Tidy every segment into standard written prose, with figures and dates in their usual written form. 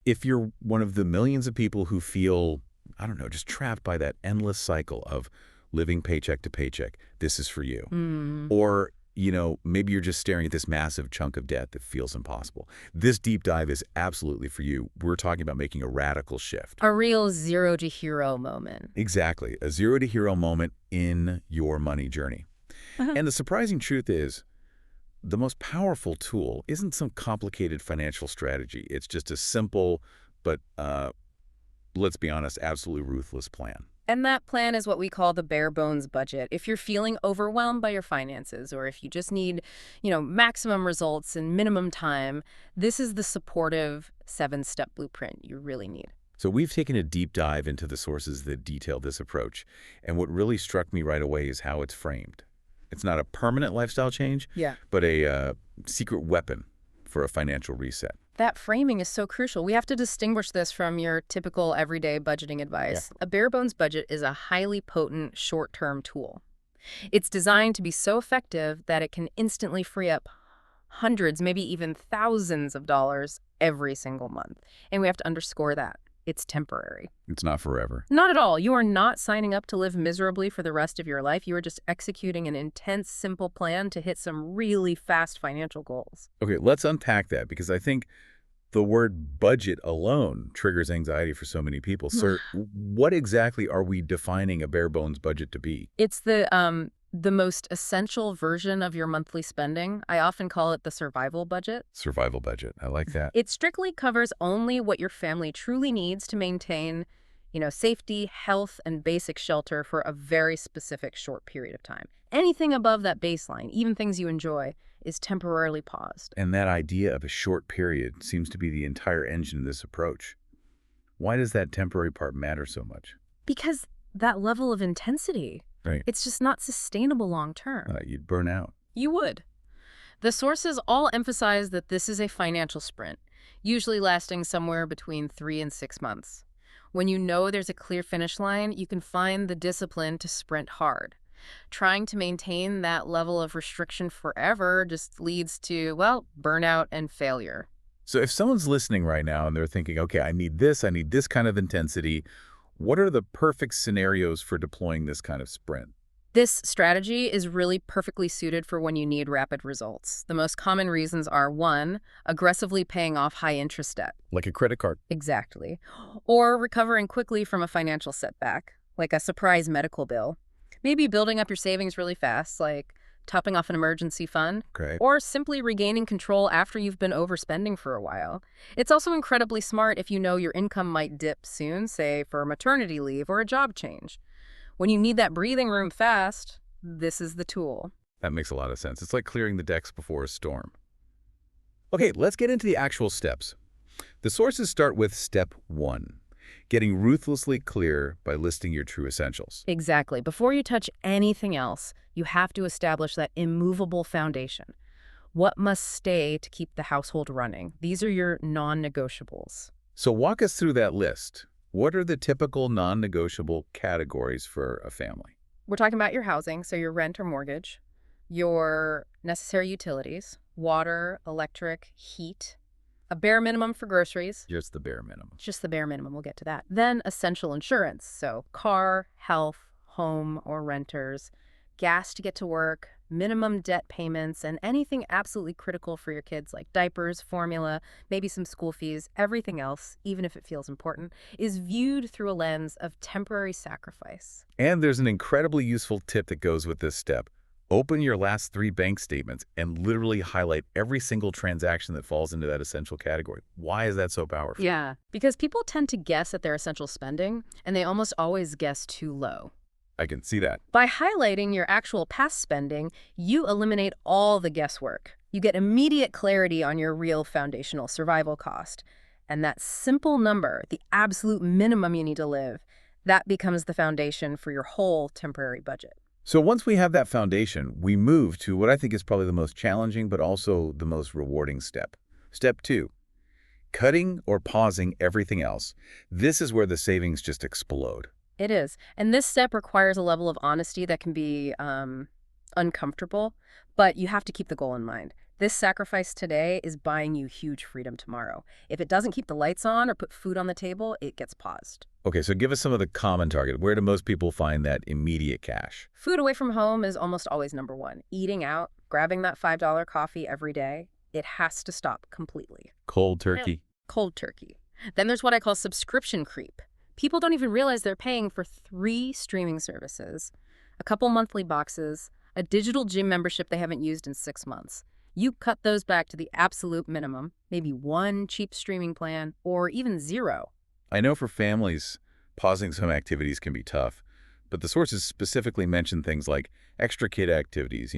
If you're one of the millions of people who feel, I don't know, just trapped by that endless cycle of living paycheck to paycheck, this is for you. Mm. Or, maybe you're just staring at this massive chunk of debt that feels impossible. This deep dive is absolutely for you. We're talking about making a radical shift. A real zero to hero moment. Exactly. A zero to hero moment in your money journey. Uh-huh. And the surprising truth is, the most powerful tool isn't some complicated financial strategy. It's just a simple, but let's be honest, absolutely ruthless plan. And that plan is what we call the bare bones budget. If you're feeling overwhelmed by your finances, or if you just need, maximum results in minimum time, this is the supportive 7-step blueprint you really need. So we've taken a deep dive into the sources that detail this approach. And what really struck me right away is how it's framed. It's not a permanent lifestyle change, Yeah. but a secret weapon for a financial reset. That framing is so crucial. We have to distinguish this from your typical everyday budgeting advice. Yeah. A bare bones budget is a highly potent short-term tool. It's designed to be so effective that it can instantly free up hundreds, maybe even thousands of dollars every single month. And we have to underscore that. It's temporary. It's not forever. Not at all. You are not signing up to live miserably for the rest of your life. You are just executing an intense, simple plan to hit some really fast financial goals. Okay, let's unpack that because I think the word budget alone triggers anxiety for so many people. So what exactly are we defining a bare bones budget to be? It's the most essential version of your monthly spending. I often call it the survival budget. Survival budget. I like that. It strictly covers only what your family truly needs to maintain, safety, health, and basic shelter for a very specific short period of time. Anything above that baseline, even things you enjoy, is temporarily paused. And that idea of a short period seems to be the entire engine of this approach. Why does that temporary part matter so much? Because that level of intensity, Right. it's just not sustainable long term. You'd burn out. You would. The sources all emphasize that this is a financial sprint, usually lasting somewhere between 3 and 6 months. When you know there's a clear finish line, you can find the discipline to sprint hard. Trying to maintain that level of restriction forever just leads to, well, burnout and failure. So if someone's listening right now and they're thinking, okay, I need this kind of intensity, what are the perfect scenarios for deploying this kind of sprint? This strategy is really perfectly suited for when you need rapid results. The most common reasons are 1, aggressively paying off high-interest debt. Like a credit card. Exactly. Or recovering quickly from a financial setback, like a surprise medical bill. Maybe building up your savings really fast, like topping off an emergency fund. Okay. Or simply regaining control after you've been overspending for a while. It's also incredibly smart if you know your income might dip soon, say for maternity leave or a job change. When you need that breathing room fast, this is the tool. That makes a lot of sense. It's like clearing the decks before a storm. Okay, let's get into the actual steps. The sources start with step 1, getting ruthlessly clear by listing your true essentials. Exactly. Before you touch anything else, you have to establish that immovable foundation. What must stay to keep the household running? These are your non-negotiables. So walk us through that list. What are the typical non-negotiable categories for a family? We're talking about your housing, so your rent or mortgage, your necessary utilities, water, electric, heat, a bare minimum for groceries. Just the bare minimum. Just the bare minimum, we'll get to that. Then essential insurance, so car, health, home or renters, gas to get to work, minimum debt payments, and anything absolutely critical for your kids like diapers, formula, maybe some school fees. Everything else, even if it feels important, is viewed through a lens of temporary sacrifice. And there's an incredibly useful tip that goes with this step. Open your last 3 bank statements and literally highlight every single transaction that falls into that essential category. Why is that so powerful? Yeah, because people tend to guess at their essential spending, and they almost always guess too low. I can see that. By highlighting your actual past spending, you eliminate all the guesswork. You get immediate clarity on your real foundational survival cost. And that simple number, the absolute minimum you need to live, that becomes the foundation for your whole temporary budget. So once we have that foundation, we move to what I think is probably the most challenging but also the most rewarding step. Step 2, cutting or pausing everything else. This is where the savings just explode. It is. And this step requires a level of honesty that can be uncomfortable, but you have to keep the goal in mind. This sacrifice today is buying you huge freedom tomorrow. If it doesn't keep the lights on or put food on the table, it gets paused. Okay, so give us some of the common target. Where do most people find that immediate cash? Food away from home is almost always number one. Eating out, grabbing that $5 coffee every day, it has to stop completely. Cold Yeah. turkey? Cold turkey. Then there's what I call subscription creep. People don't even realize they're paying for 3 streaming services, a couple monthly boxes, a digital gym membership they haven't used in 6 months. You cut those back to the absolute minimum, maybe one cheap streaming plan, or even 0. I know for families, pausing some activities can be tough, but the sources specifically mention things like extra kid activities,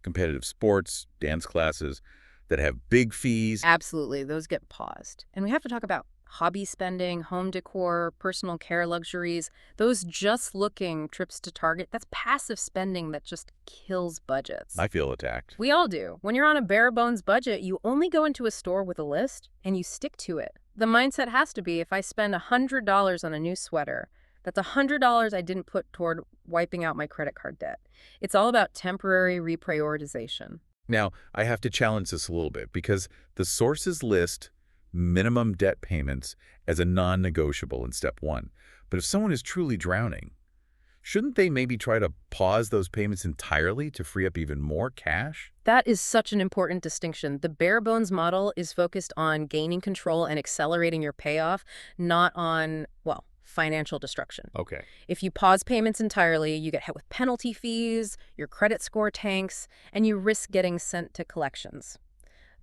competitive sports, dance classes that have big fees. Absolutely, those get paused. And we have to talk about hobby spending, home decor, personal care luxuries, those just-looking trips to Target. That's passive spending that just kills budgets. I feel attacked. We all do. When you're on a bare-bones budget, you only go into a store with a list, and you stick to it. The mindset has to be, if I spend $100 on a new sweater, that's $100 I didn't put toward wiping out my credit card debt. It's all about temporary reprioritization. Now, I have to challenge this a little bit because the sources list minimum debt payments as a non-negotiable in step 1. But if someone is truly drowning, shouldn't they maybe try to pause those payments entirely to free up even more cash? That is such an important distinction. The bare bones model is focused on gaining control and accelerating your payoff, not on, well, financial destruction. Okay. If you pause payments entirely, you get hit with penalty fees, your credit score tanks, and you risk getting sent to collections.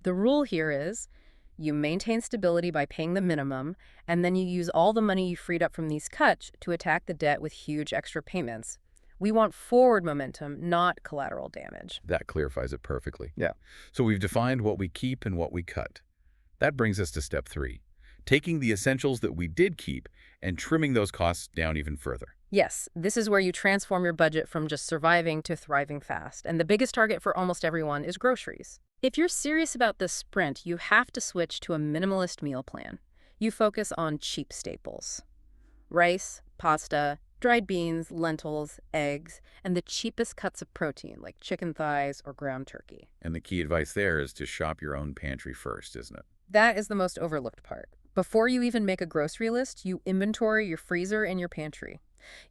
The rule here is you maintain stability by paying the minimum, and then you use all the money you freed up from these cuts to attack the debt with huge extra payments. We want forward momentum, not collateral damage. That clarifies it perfectly. Yeah. So we've defined what we keep and what we cut. That brings us to step 3, taking the essentials that we did keep and trimming those costs down even further. Yes, this is where you transform your budget from just surviving to thriving fast. And the biggest target for almost everyone is groceries. If you're serious about this sprint, you have to switch to a minimalist meal plan. You focus on cheap staples: rice, pasta, dried beans, lentils, eggs, and the cheapest cuts of protein like chicken thighs or ground turkey. And the key advice there is to shop your own pantry first, isn't it? That is the most overlooked part. Before you even make a grocery list, you inventory your freezer and your pantry.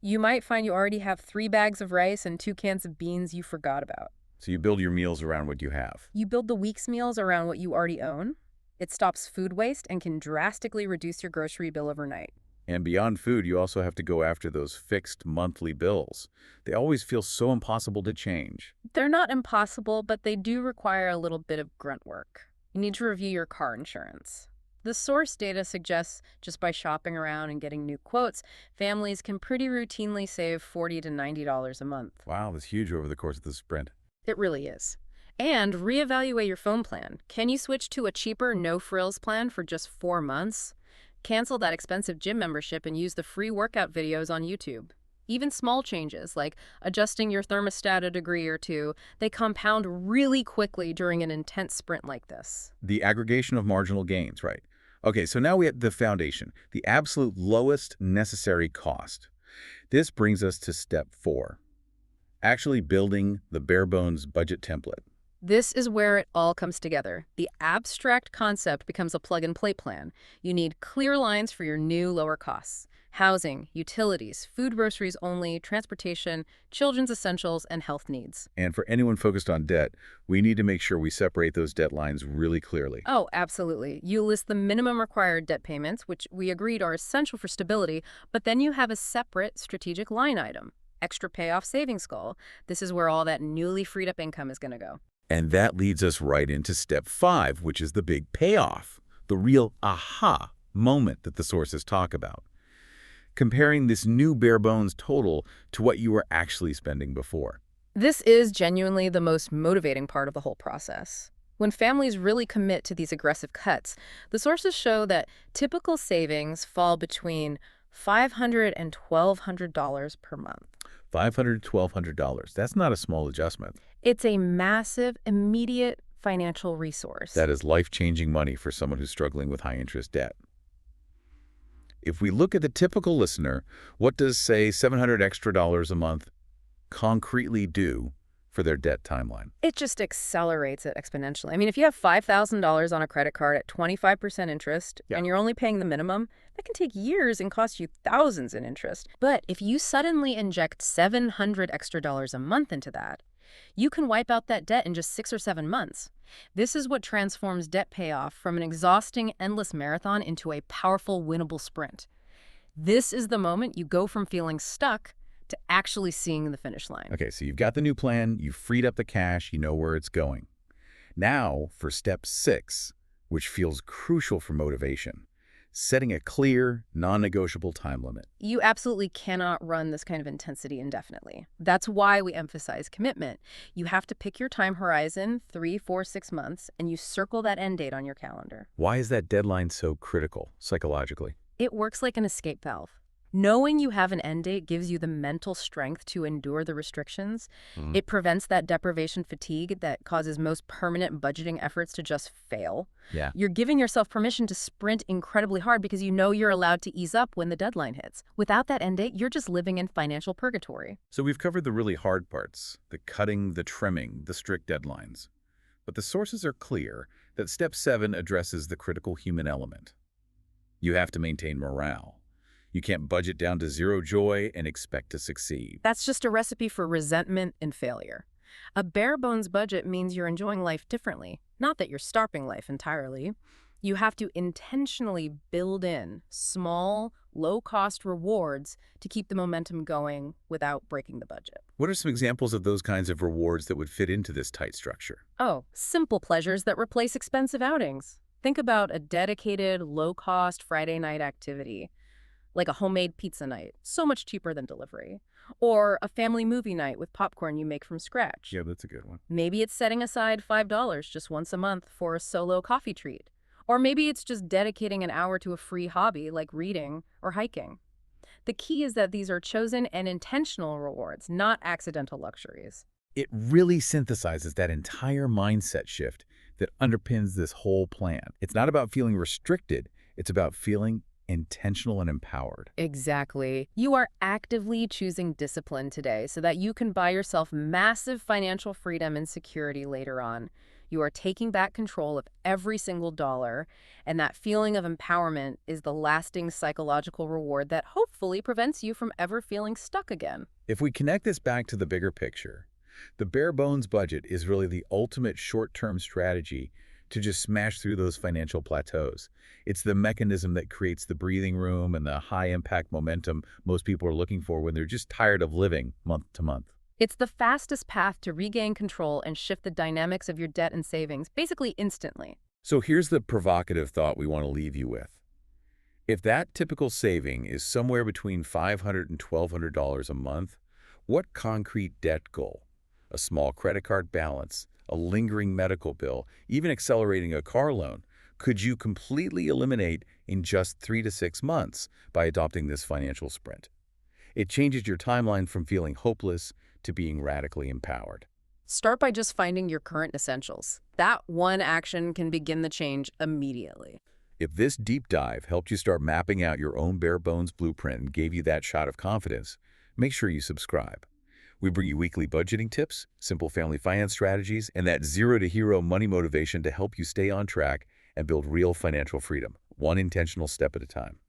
You might find you already have 3 bags of rice and 2 cans of beans you forgot about. So you build your meals around what you have. You build the week's meals around what you already own. It stops food waste and can drastically reduce your grocery bill overnight. And beyond food, you also have to go after those fixed monthly bills. They always feel so impossible to change. They're not impossible, but they do require a little bit of grunt work. You need to review your car insurance. The source data suggests just by shopping around and getting new quotes, families can pretty routinely save $40 to $90 a month. Wow, that's huge over the course of the sprint. It really is. And reevaluate your phone plan. Can you switch to a cheaper, no-frills plan for just 4 months? Cancel that expensive gym membership and use the free workout videos on YouTube. Even small changes, like adjusting your thermostat a degree or 2, they compound really quickly during an intense sprint like this. The aggregation of marginal gains, right? Okay, so now we have the foundation, the absolute lowest necessary cost. This brings us to step 4, actually building the bare-bones budget template. This is where it all comes together. The abstract concept becomes a plug-and-play plan. You need clear lines for your new lower costs: housing, utilities, food groceries only, transportation, children's essentials, and health needs. And for anyone focused on debt, we need to make sure we separate those debt lines really clearly. Oh, absolutely. You list the minimum required debt payments, which we agreed are essential for stability, but then you have a separate strategic line item: extra payoff savings goal. This is where all that newly freed up income is going to go. And that leads us right into step 5, which is the big payoff, the real aha moment that the sources talk about. Comparing this new bare-bones total to what you were actually spending before. This is genuinely the most motivating part of the whole process. When families really commit to these aggressive cuts, the sources show that typical savings fall between $500 and $1,200 per month. $500 to $1,200. That's not a small adjustment. It's a massive, immediate financial resource. That is life-changing money for someone who's struggling with high-interest debt. If we look at the typical listener, what does, say, $700 extra a month concretely do for their debt timeline. It just accelerates it exponentially. I mean, if you have $5,000 on a credit card at 25% interest Yeah. and you're only paying the minimum, that can take years and cost you thousands in interest. But if you suddenly inject $700 extra a month into that, you can wipe out that debt in just 6 or 7 months. This is what transforms debt payoff from an exhausting, endless marathon into a powerful, winnable sprint. This is the moment you go from feeling stuck to actually seeing the finish line. Okay, so you've got the new plan, you've freed up the cash, you know where it's going. Now for step 6, which feels crucial for motivation, setting a clear, non-negotiable time limit. You absolutely cannot run this kind of intensity indefinitely. That's why we emphasize commitment. You have to pick your time horizon, 3, 4, 6 months, and you circle that end date on your calendar. Why is that deadline so critical psychologically? It works like an escape valve. Knowing you have an end date gives you the mental strength to endure the restrictions. It prevents that deprivation fatigue that causes most permanent budgeting efforts to just fail. Yeah. You're giving yourself permission to sprint incredibly hard because you know you're allowed to ease up when the deadline hits. Without that end date, you're just living in financial purgatory. So we've covered the really hard parts, the cutting, the trimming, the strict deadlines. But the sources are clear that step 7 addresses the critical human element. You have to maintain morale. You can't budget down to zero joy and expect to succeed. That's just a recipe for resentment and failure. A bare-bones budget means you're enjoying life differently, not that you're starving life entirely. You have to intentionally build in small, low-cost rewards to keep the momentum going without breaking the budget. What are some examples of those kinds of rewards that would fit into this tight structure? Oh, simple pleasures that replace expensive outings. Think about a dedicated, low-cost Friday night activity, like a homemade pizza night, so much cheaper than delivery. Or a family movie night with popcorn you make from scratch. Yeah, that's a good one. Maybe it's setting aside $5 just once a month for a solo coffee treat. Or maybe it's just dedicating an hour to a free hobby like reading or hiking. The key is that these are chosen and intentional rewards, not accidental luxuries. It really synthesizes that entire mindset shift that underpins this whole plan. It's not about feeling restricted, it's about feeling intentional and empowered. Exactly. You are actively choosing discipline today so that you can buy yourself massive financial freedom and security later on. You are taking back control of every single dollar, and that feeling of empowerment is the lasting psychological reward that hopefully prevents you from ever feeling stuck again. If we connect this back to the bigger picture, the bare bones budget is really the ultimate short-term strategy to just smash through those financial plateaus. It's the mechanism that creates the breathing room and the high-impact momentum most people are looking for when they're just tired of living month to month. It's the fastest path to regain control and shift the dynamics of your debt and savings, basically instantly. So here's the provocative thought we want to leave you with. If that typical saving is somewhere between $500 and $1,200 a month, what concrete debt goal, a small credit card balance, a lingering medical bill, even accelerating a car loan, could you completely eliminate in just 3 to 6 months by adopting this financial sprint? It changes your timeline from feeling hopeless to being radically empowered. Start by just finding your current essentials. That one action can begin the change immediately. If this deep dive helped you start mapping out your own bare bones blueprint and gave you that shot of confidence, make sure you subscribe. We bring you weekly budgeting tips, simple family finance strategies, and that zero-to-hero money motivation to help you stay on track and build real financial freedom, one intentional step at a time.